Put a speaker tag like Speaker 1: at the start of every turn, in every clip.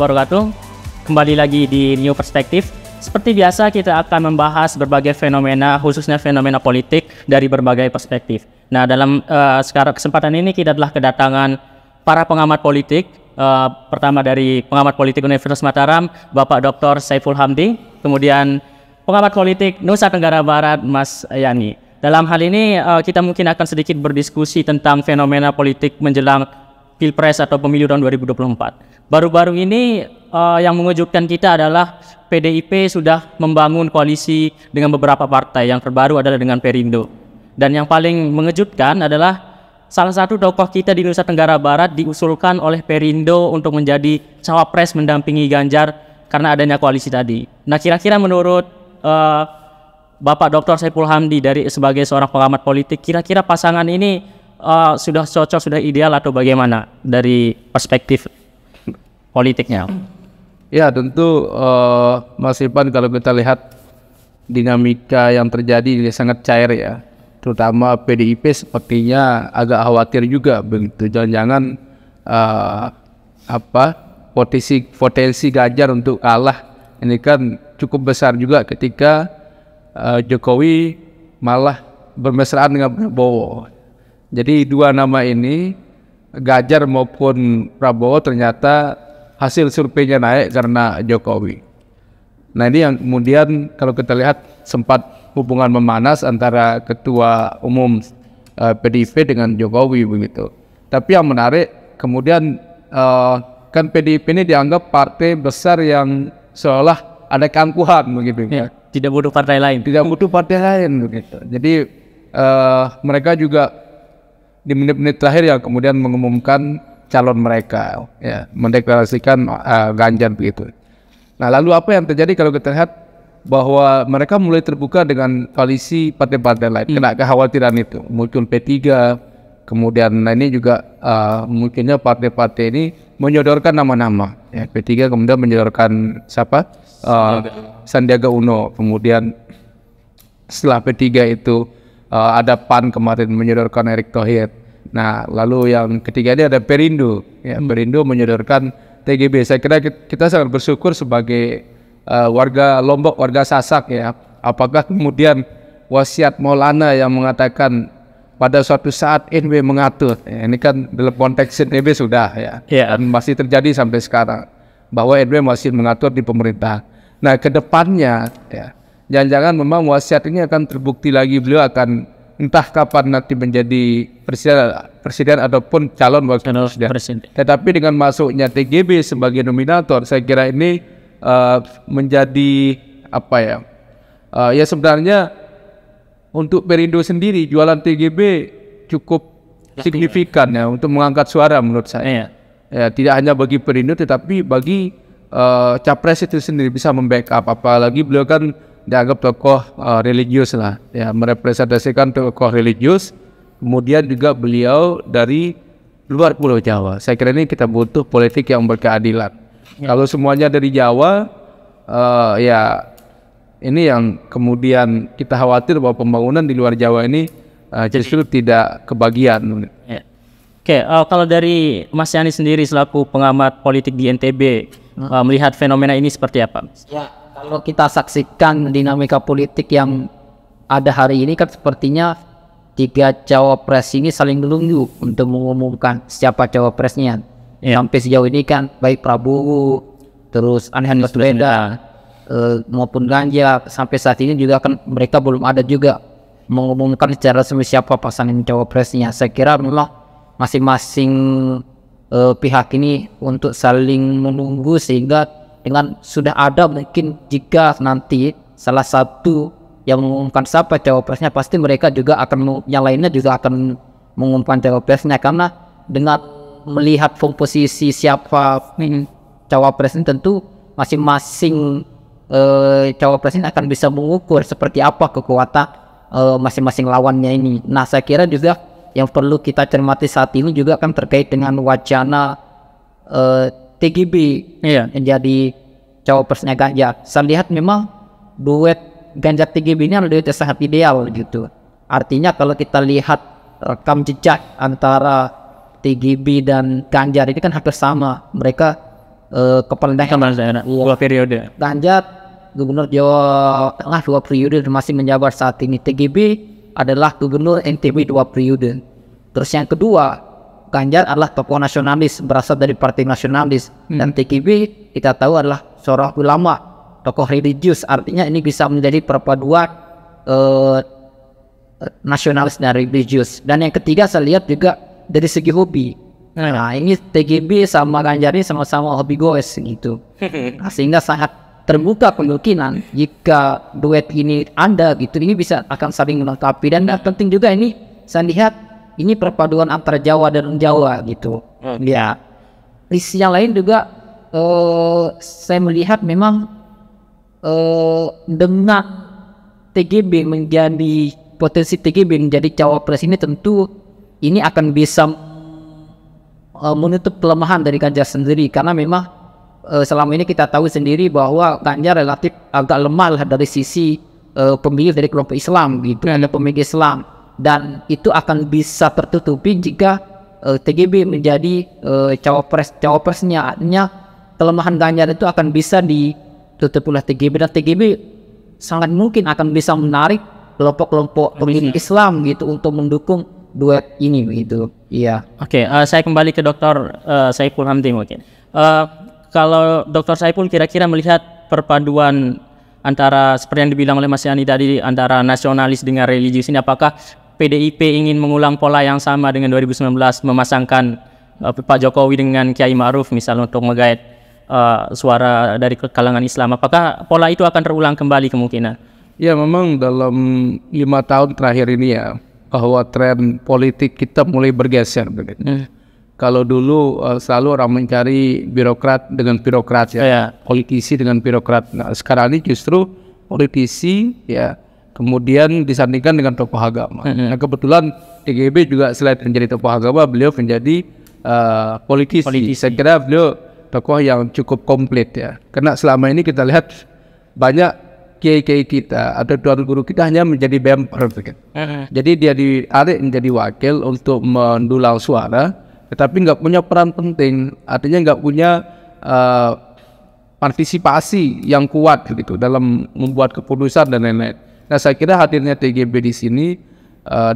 Speaker 1: wabarakatuh. Kembali lagi di New Perspective. Seperti biasa kita akan membahas berbagai fenomena, khususnya fenomena politik dari berbagai perspektif. Nah, dalam sekarang kesempatan ini kita telah kedatangan para pengamat politik. Pertama dari pengamat politik Universitas Mataram, Bapak Dr. Saiful Hamdi. Kemudian pengamat politik Nusa Tenggara Barat, Mas Yani. Dalam hal ini kita mungkin akan sedikit berdiskusi tentang fenomena politik menjelang Pilpres atau Pemilu tahun 2024. Baru-baru ini yang mengejutkan kita adalah PDIP sudah membangun koalisi dengan beberapa partai. Yang terbaru adalah dengan Perindo. Dan yang paling mengejutkan adalah salah satu tokoh kita di Nusa Tenggara Barat diusulkan oleh Perindo untuk menjadi cawapres mendampingi Ganjar karena adanya koalisi tadi. Nah, kira-kira menurut Bapak Dr. Saiful Hamdi sebagai seorang pengamat politik, kira-kira pasangan ini sudah cocok, sudah ideal atau bagaimana dari perspektif politiknya?
Speaker 2: Ya, tentu Mas Ipan, kalau kita lihat dinamika yang terjadi sangat cair ya, terutama PDIP sepertinya agak khawatir juga begitu, jangan-jangan potensi Ganjar untuk kalah ini kan cukup besar juga ketika Jokowi malah bermesraan dengan Prabowo. Jadi dua nama ini, Ganjar maupun Prabowo, ternyata hasil surveinya naik karena Jokowi. Nah, ini yang kemudian kalau kita lihat sempat hubungan memanas antara Ketua Umum PDIP dengan Jokowi begitu. Tapi yang menarik kemudian kan PDIP ini dianggap partai besar yang seolah ada keangkuhan begitu.
Speaker 1: Ya, tidak butuh partai lain.
Speaker 2: Tidak butuh partai lain begitu. Jadi mereka juga di menit-menit terakhir yang kemudian mengumumkan calon mereka, ya, mendeklarasikan Ganjar begitu. Nah, lalu apa yang terjadi kalau kita lihat bahwa mereka mulai terbuka dengan koalisi partai-partai lain, kena kekhawatiran itu. Muncul P3, kemudian ini juga mungkinnya partai-partai ini menyodorkan nama-nama. Ya, P3 kemudian menyodorkan siapa? Sandiaga Uno. Kemudian setelah P3 itu ada PAN kemarin menyodorkan Erick Thohir. Nah, lalu yang ketiga ini ada Perindo. Ya, Perindo menyodorkan TGB. Saya kira kita sangat bersyukur sebagai warga Lombok, warga Sasak ya. Apakah kemudian wasiat Maulana yang mengatakan pada suatu saat NB mengatur, ya, ini kan dalam konteks NB sudah ya, dan masih terjadi sampai sekarang bahwa NB masih mengatur di pemerintah. Nah, kedepannya ya, jangan-jangan memang wasiat ini akan terbukti lagi, beliau akan entah kapan nanti menjadi presiden ataupun calon wakil presiden. Tetapi dengan masuknya TGB sebagai nominator, saya kira ini menjadi apa ya? Ya sebenarnya untuk Perindo sendiri jualan TGB cukup signifikan ya untuk mengangkat suara menurut saya. Ya, tidak hanya bagi Perindo tetapi bagi capres itu sendiri bisa membackup, apalagi beliau kan dianggap tokoh religius lah, ya, merepresentasikan tokoh religius. Kemudian juga beliau dari luar Pulau Jawa. Saya kira ini kita butuh politik yang berkeadilan. Kalau semuanya dari Jawa, ya ini yang kemudian kita khawatir bahwa pembangunan di luar Jawa ini justru tidak kebagian.
Speaker 1: Oke, kalau dari Mas Yani sendiri selaku pengamat politik di NTB, melihat fenomena ini seperti apa?
Speaker 3: Ya, kalau kita saksikan dinamika politik yang ada hari ini kan sepertinya tiga cawapres ini saling menunggu untuk mengumumkan siapa cawapresnya. Sampai sejauh ini kan baik Prabowo, terus Anies Baswedan maupun Ganjar, sampai saat ini juga kan mereka belum ada juga mengumumkan secara resmi siapa pasangan cawapresnya. Saya kira memang masing-masing pihak ini untuk saling menunggu, sehingga dengan sudah ada mungkin jika nanti salah satu yang mengumumkan siapa cawapresnya, pasti mereka juga akan, yang lainnya juga akan mengumumkan cawapresnya, karena dengan melihat komposisi siapa cawapres ini tentu masing-masing cawapres ini akan bisa mengukur seperti apa kekuatan masing-masing lawannya ini. Nah, saya kira juga yang perlu kita cermati saat ini juga kan terkait dengan wacana TGB menjadi cawapresnya Ganjar. Saya lihat memang duet Ganjar TGB ini adalah duet yang sangat ideal gitu. Artinya kalau kita lihat rekam jejak antara TGB dan Ganjar ini kan hampir sama. Mereka kepala daerah.
Speaker 1: Dua periode.
Speaker 3: Ganjar gubernur Jawa Tengah 2 periode masih menjabat saat ini. TGB adalah gubernur NTB 2 periode. Terus yang kedua, Ganjar adalah tokoh nasionalis, berasal dari partai nasionalis. Dan TGB kita tahu adalah seorang ulama, tokoh religius. Artinya ini bisa menjadi perpaduan nasionalis dan religius. Dan yang ketiga saya lihat juga dari segi hobi. Nah ini TGB sama Ganjar ini sama-sama hobi goes gitu. Nah, sehingga sangat terbuka kemungkinan jika duet ini ada gitu, ini bisa akan saling melengkapi. Dan penting juga ini saya lihat ini perpaduan antara Jawa dan Jawa gitu. Ya, di sisi yang lain juga saya melihat memang dengan TGB menjadi potensi TGB menjadi cawapres ini tentu ini akan bisa menutup kelemahan dari Ganjar sendiri, karena memang selama ini kita tahu sendiri bahwa Ganjar relatif agak lemah dari sisi pemilih dari kelompok Islam gitu, ada pemilih Islam, dan itu akan bisa tertutupi jika TGB menjadi cawapresnya. Artinya kelemahan Ganjar itu akan bisa ditutup oleh TGB, dan TGB sangat mungkin akan bisa menarik kelompok-kelompok pemilih Islam gitu untuk mendukung duet ini gitu. Iya.
Speaker 1: Oke, saya kembali ke Dr. Saiful Hamdi mungkin. Kalau Dr. Saiful kira-kira melihat perpaduan antara seperti yang dibilang oleh Mas Yani tadi antara nasionalis dengan religius ini, apakah PDIP ingin mengulang pola yang sama dengan 2019 memasangkan Pak Jokowi dengan Kiai Ma'ruf misalnya untuk menggait suara dari kalangan Islam? Apakah pola itu akan terulang kembali kemungkinan?
Speaker 2: Ya memang dalam 5 tahun terakhir ini ya bahwa tren politik kita mulai bergeser begitu. Kalau dulu selalu orang mencari birokrat dengan birokrat ya, politisi dengan birokrat. Nah sekarang ini justru politisi ya kemudian disandingkan dengan tokoh agama. Nah kebetulan TGB juga selain menjadi tokoh agama, beliau menjadi politisi. Saya kira beliau tokoh yang cukup komplit ya. Karena selama ini kita lihat banyak kiai-kiai kita atau tuan guru kita hanya menjadi bemper. Jadi dia ditarik menjadi wakil untuk mendulang suara, tetapi nggak punya peran penting, artinya nggak punya partisipasi yang kuat gitu dalam membuat keputusan dan lain-lain. Nah saya kira hadirnya TGB di sini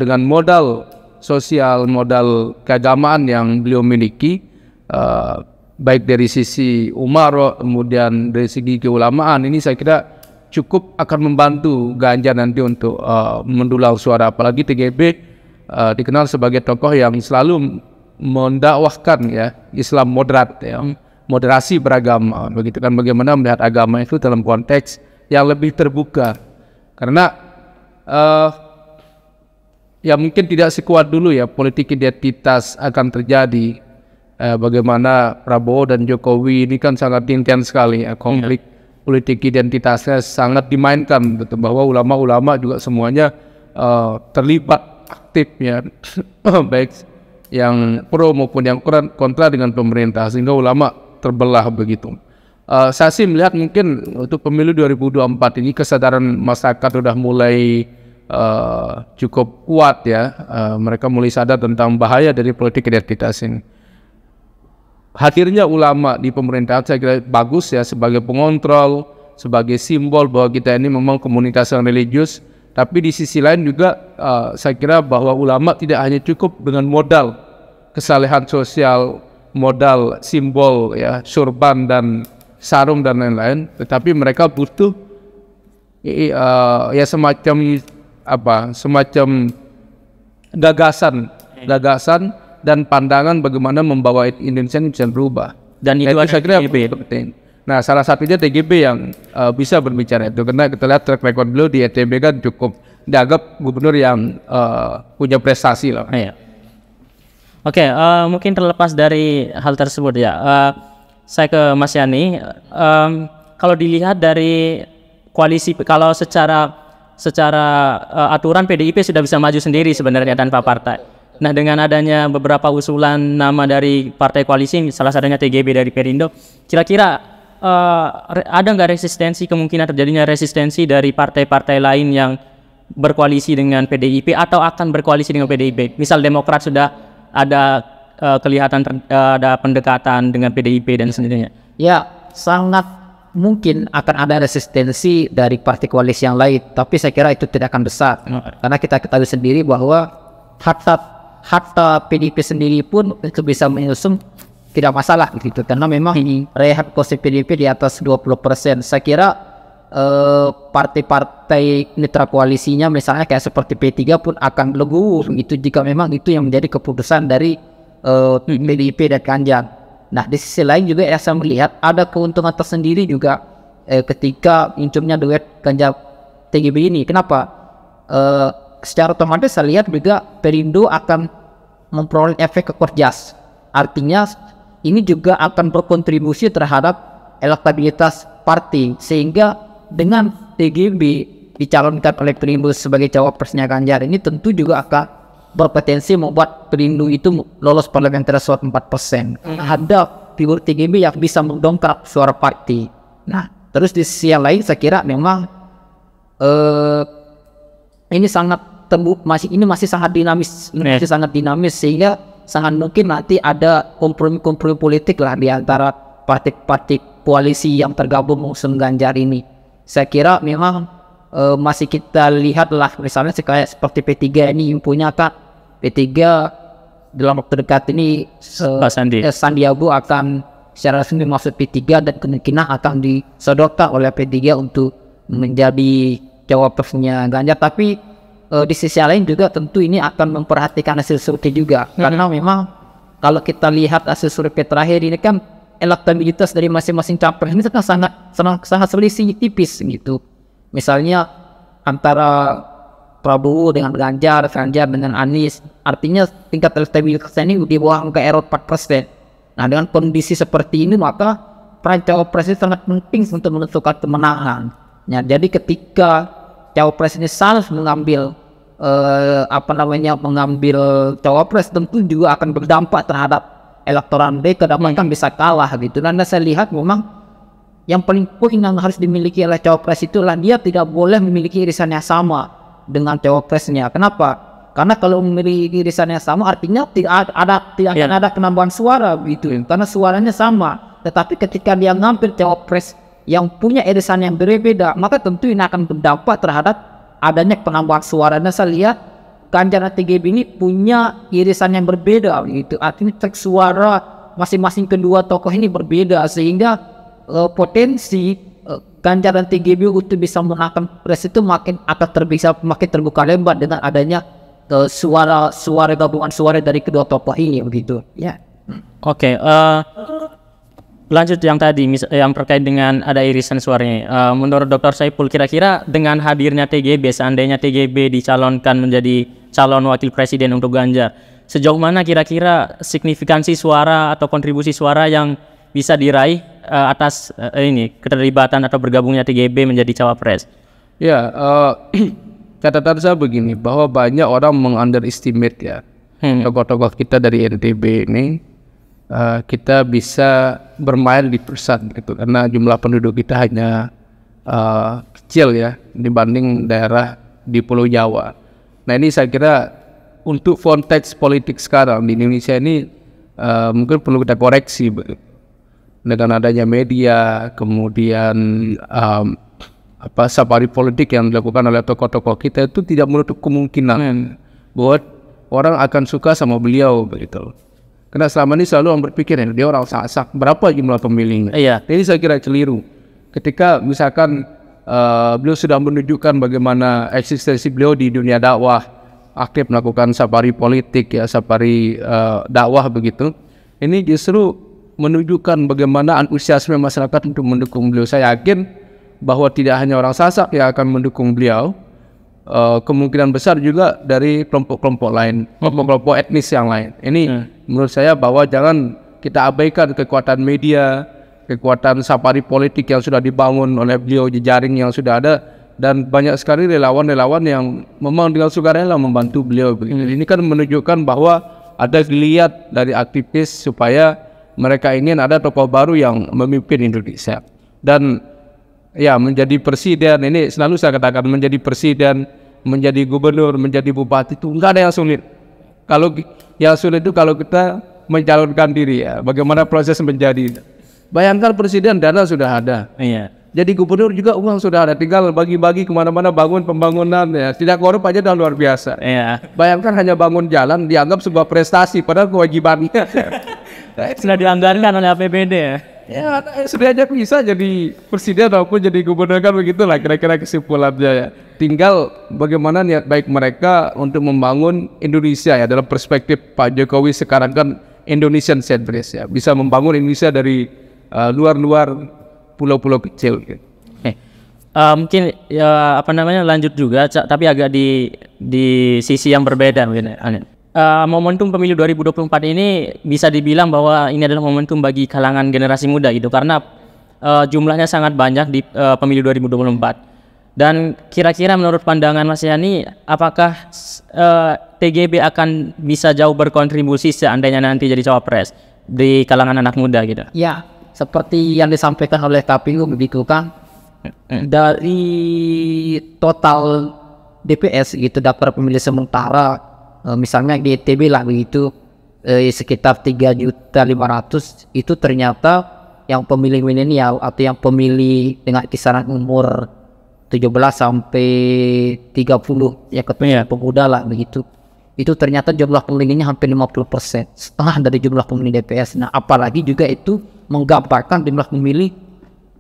Speaker 2: dengan modal sosial, modal keagamaan yang beliau miliki, baik dari sisi umaro kemudian dari segi keulamaan, ini saya kira cukup akan membantu Ganjar nanti untuk mendulang suara. Apalagi TGB dikenal sebagai tokoh yang selalu mendakwahkan ya Islam moderat ya, moderasi beragama begitu kan, bagaimana melihat agama itu dalam konteks yang lebih terbuka. Karena ya mungkin tidak sekuat dulu ya politik identitas akan terjadi. Bagaimana Prabowo dan Jokowi ini kan sangat intens sekali ya, konflik politik identitasnya sangat dimainkan betul, bahwa ulama-ulama juga semuanya terlibat aktif ya baik yang pro maupun yang kontra dengan pemerintah, sehingga ulama terbelah begitu. Saya sih melihat mungkin untuk pemilu 2024 ini kesadaran masyarakat sudah mulai cukup kuat ya, mereka mulai sadar tentang bahaya dari politik identitas ini. Hadirnya ulama di pemerintahan saya kira bagus ya, sebagai pengontrol, sebagai simbol bahwa kita ini memang komunitas yang religius. Tapi di sisi lain juga saya kira bahwa ulama tidak hanya cukup dengan modal kesalehan sosial, modal simbol ya, surban dan sarung dan lain-lain, tetapi mereka butuh ya semacam apa, semacam gagasan dan pandangan bagaimana membawa Indonesia ini bisa berubah. Dan itu saya kira penting. Nah, salah satunya TGB yang bisa berbicara itu, karena kita lihat track record beliau di NTB kan cukup dianggap gubernur yang punya prestasi lah.
Speaker 1: Oke, mungkin terlepas dari hal tersebut ya, saya ke Mas Yani. Kalau dilihat dari koalisi, kalau secara aturan PDIP sudah bisa maju sendiri sebenarnya tanpa partai. Nah, dengan adanya beberapa usulan nama dari partai koalisi, salah satunya TGB dari Perindo, kira-kira ada nggak resistensi, kemungkinan terjadinya resistensi dari partai-partai lain yang berkoalisi dengan PDIP atau akan berkoalisi dengan PDIP? Misal Demokrat sudah ada kelihatan ada pendekatan dengan PDIP dan sebagainya.
Speaker 3: Ya, sangat mungkin akan ada resistensi dari partai koalisi yang lain, tapi saya kira itu tidak akan besar. Karena kita ketahui sendiri bahwa hatta PDIP sendiri pun itu bisa mengusung tidak masalah gitu, karena memang rehat kursi PDIP di atas 20%. Saya kira partai-partai mitra koalisinya misalnya kayak seperti P3 pun akan legowo itu jika memang itu yang menjadi keputusan dari PDIP dan Ganjar. Nah, di sisi lain juga saya melihat ada keuntungan tersendiri juga ketika munculnya duet Ganjar TGB ini. Kenapa? Secara otomatis saya lihat juga Perindo akan memperoleh efek ekor jas. Artinya ini juga akan berkontribusi terhadap elektabilitas partai, sehingga dengan TGB dicalonkan oleh Perindo sebagai cawapresnya Ganjar ini tentu juga akan berpotensi membuat Perindo itu lolos parliamentary threshold 4%. Ada figur TGB yang bisa mendongkrak suara partai. Nah, terus di sisi yang lain saya kira memang ini sangat masih sangat dinamis, masih sangat dinamis, sehingga sangat mungkin nanti ada kompromi-kompromi politik lah di antara partai-partai koalisi yang tergabung mengusung Ganjar ini. Saya kira memang masih kita lihat lah, misalnya kayak seperti P3 ini punya kan, P3 dalam waktu dekat ini Sandiaga akan secara resmi masuk P3 dan kemungkinan akan disodorkan oleh P3 untuk menjadi cawapresnya Ganjar. Tapi di sisi lain juga tentu ini akan memperhatikan hasil survei juga, karena memang kalau kita lihat hasil survei terakhir ini kan elektabilitas dari masing-masing capres ini sangat selisih tipis gitu. Misalnya antara Prabowo dengan Ganjar dengan Anies, artinya tingkat elektabilitasnya ini di bawah angka error 4%. Nah, dengan kondisi seperti ini maka peran cawapres itu sangat penting untuk menentukan kemenangan. Ya, jadi ketika cawapres ini salah mengambil mengambil cawapres, tentu juga akan berdampak terhadap elektoral mereka, dan bahkan bisa kalah gitu. Dan saya lihat memang yang paling poin yang harus dimiliki oleh cawapres itulah dia tidak boleh memiliki irisan yang sama dengan cawapresnya. Kenapa? Karena kalau memiliki irisan yang sama artinya tidak akan ada penambahan suara gitu, karena suaranya sama. Tetapi ketika dia ngambil cawapres yang punya irisan yang berbeda, maka tentu ini akan berdampak terhadap adanya penambahan suara. Dan saya lihat Ganjar dan TGB ini punya irisan yang berbeda gitu. Artinya cek suara masing-masing kedua tokoh ini berbeda, sehingga potensi Ganjar dan TGB untuk bisa menangkan pres itu makin terbuka lebar dengan adanya suara gabungan suara dari kedua tokoh ini begitu. Ya.
Speaker 1: Oke, lanjut yang tadi yang terkait dengan ada irisan suaranya. Menurut Dr. Saiful, kira-kira dengan hadirnya TGB, seandainya TGB dicalonkan menjadi calon wakil presiden untuk Ganjar, sejauh mana kira-kira signifikansi suara atau kontribusi suara yang bisa diraih atas keterlibatan atau bergabungnya TGB menjadi cawapres?
Speaker 2: Ya, catatan saya begini, bahwa banyak orang mengunderestimate ya tokoh-tokoh kita dari NTB ini. Kita bisa bermain di pusat gitu, karena jumlah penduduk kita hanya kecil ya dibanding daerah di Pulau Jawa. Nah, ini saya kira untuk konteks politik sekarang di Indonesia ini mungkin perlu kita koreksi dengan adanya media, kemudian safari politik yang dilakukan oleh tokoh-tokoh kita itu tidak menutup kemungkinan bahwa orang akan suka sama beliau begitu. Karena selama ini selalu orang berpikir dia orang sak-sak, berapa jumlah pemilihnya.
Speaker 1: Iya.
Speaker 2: Ini saya kira keliru. Ketika misalkan beliau sudah menunjukkan bagaimana eksistensi beliau di dunia dakwah, aktif melakukan safari politik ya, safari dakwah begitu. Ini justru menunjukkan bagaimana antusiasme masyarakat untuk mendukung beliau. Saya yakin bahwa tidak hanya orang Sasak yang akan mendukung beliau, kemungkinan besar juga dari kelompok-kelompok lain, kelompok-kelompok etnis yang lain. Ini menurut saya bahwa jangan kita abaikan kekuatan media, kekuatan safari politik yang sudah dibangun oleh beliau, jejaring yang sudah ada, dan banyak sekali relawan-relawan yang memang dengan sukarela membantu beliau. Ini kan menunjukkan bahwa ada geliat dari aktivis supaya mereka ingin ada tokoh baru yang memimpin Indonesia. Dan ya, menjadi presiden ini selalu saya katakan, menjadi presiden, menjadi gubernur, menjadi bupati itu enggak ada yang sulit. Kalau yang sulit itu kalau kita mencalonkan diri ya, bagaimana proses menjadi. Bayangkan presiden dana sudah ada.
Speaker 1: Iya.
Speaker 2: Jadi gubernur juga uang sudah ada, tinggal bagi-bagi kemana-mana bangun pembangunan ya. Tidak korup aja udah luar biasa.
Speaker 1: Iya.
Speaker 2: Bayangkan hanya bangun jalan dianggap sebuah prestasi padahal kewajibannya.
Speaker 1: Sudah dianggarkan oleh APBD ya.
Speaker 2: Ya, sudah aja bisa jadi presiden maupun jadi gubernur kan begitulah kira-kira kesimpulannya ya. Tinggal bagaimana niat baik mereka untuk membangun Indonesia ya, dalam perspektif Pak Jokowi sekarang kan Indonesian centris ya, bisa membangun Indonesia dari luar-luar pulau-pulau kecil.
Speaker 1: Mungkin ya apa namanya lanjut juga, tapi agak di sisi yang berbeda mungkin. Momentum pemilu 2024 ini bisa dibilang bahwa ini adalah momentum bagi kalangan generasi muda gitu, karena jumlahnya sangat banyak di pemilu 2024. Dan kira-kira menurut pandangan Mas Yani, apakah TGB akan bisa jauh berkontribusi seandainya nanti jadi cawapres di kalangan anak muda gitu?
Speaker 3: Ya, seperti yang disampaikan oleh KPU begitu kan, dari total DPS gitu, daftar pemilih sementara, misalnya di ITB lah begitu, sekitar 3.500.000 itu ternyata yang pemilih milenial atau yang pemilih dengan kisaran umur 17 sampai 30 ya, pemuda lah begitu. Itu ternyata jumlah pemilihnya hampir 50%, setengah dari jumlah pemilih DPS. Nah, apalagi juga itu menggambarkan jumlah pemilih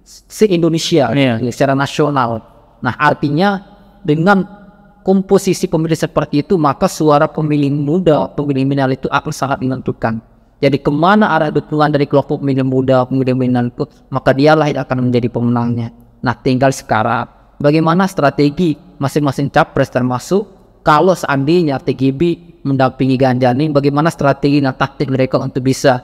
Speaker 3: se-Indonesia secara nasional. Nah, artinya dengan komposisi pemilih seperti itu, maka suara pemilih muda, pemilih milenial itu akan sangat menentukan. Jadi kemana arah dukungan dari kelompok pemilih muda, pemilih milenial itu, maka dialah yang akan menjadi pemenangnya. Nah, tinggal sekarang bagaimana strategi masing-masing capres, termasuk kalau seandainya TGB mendampingi Ganjar ini, bagaimana strategi dan taktik mereka untuk bisa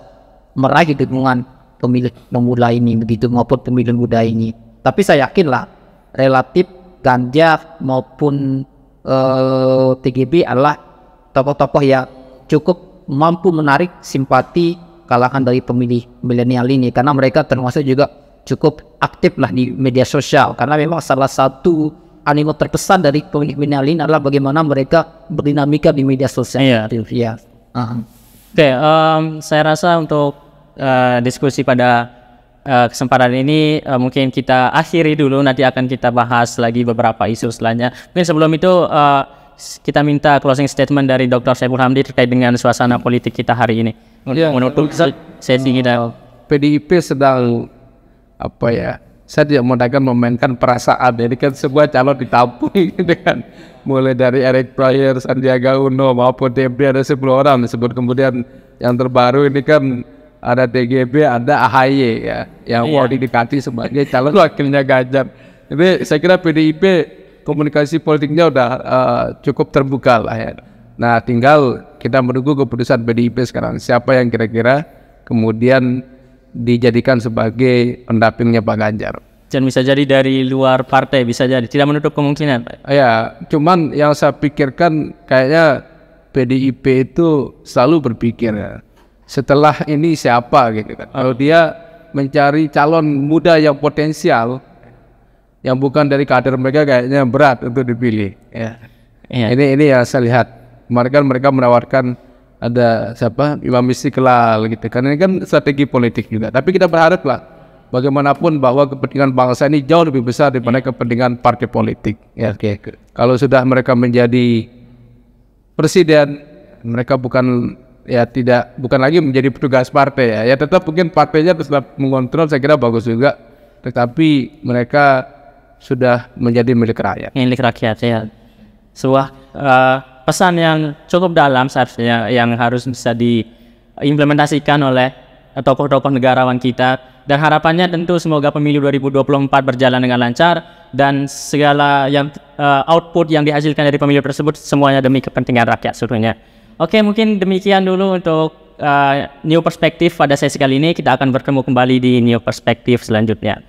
Speaker 3: meraih dukungan pemilih pemuda ini begitu, maupun pemilih muda ini. Tapi saya yakinlah relatif Ganjar maupun TGB adalah tokoh-tokoh yang cukup mampu menarik simpati kalangan dari pemilih milenial ini, karena mereka termasuk juga cukup aktif lah di media sosial, karena memang salah satu animo terbesar dari pemilih milenial ini adalah bagaimana mereka berdinamika di media sosial.
Speaker 1: Iya. Oke, saya rasa untuk diskusi pada kesempatan ini mungkin kita akhiri dulu, nanti akan kita bahas lagi beberapa isu selanjutnya. Mungkin sebelum itu kita minta closing statement dari Dr. Saiful Hamdi terkait dengan suasana politik kita hari ini. Menutup sesi kita.
Speaker 2: PDIP sedang apa ya? Saya tidak memainkan perasaan. Ini kan sebuah calon ditampung gitu kan. Mulai dari Erick Thohir, Sandiaga Uno maupun DPR ada 10 orang disebut, kemudian yang terbaru ini kan ada TGB, ada AHY ya, yang mau didekati sebagai calon wakilnya Ganjar. Jadi saya kira PDIP komunikasi politiknya udah cukup terbuka lah ya. Nah, tinggal kita menunggu keputusan PDIP sekarang, siapa yang kira-kira kemudian dijadikan sebagai pendampingnya Pak Ganjar.
Speaker 1: Dan bisa jadi dari luar partai, bisa jadi, tidak menutup kemungkinan Pak.
Speaker 2: Ya, cuman yang saya pikirkan kayaknya PDIP itu selalu berpikir ya, setelah ini siapa gitu kan. Kalau dia mencari calon muda yang potensial, yang bukan dari kader mereka, kayaknya berat untuk dipilih ya. Ini yang saya lihat. Kemarin kan mereka menawarkan ada siapa, Imam Istiqlal gitu, karena ini kan strategi politik juga. Tapi kita berharap lah bagaimanapun bahwa kepentingan bangsa ini jauh lebih besar daripada kepentingan partai politik ya. Kalau sudah mereka menjadi presiden, mereka bukan lagi menjadi petugas partai ya tetap mungkin partainya tetap mengontrol, saya kira bagus juga, tetapi mereka sudah menjadi milik rakyat ya. Sebuah pesan yang cukup dalam seharusnya, yang harus bisa diimplementasikan oleh tokoh-tokoh negarawan kita, dan harapannya tentu semoga pemilu 2024 berjalan dengan lancar dan segala yang output yang dihasilkan dari pemilu tersebut semuanya demi kepentingan rakyat seluruhnya. Oke, mungkin demikian dulu untuk New Perspective pada sesi kali ini. Kita akan bertemu kembali di New Perspective selanjutnya.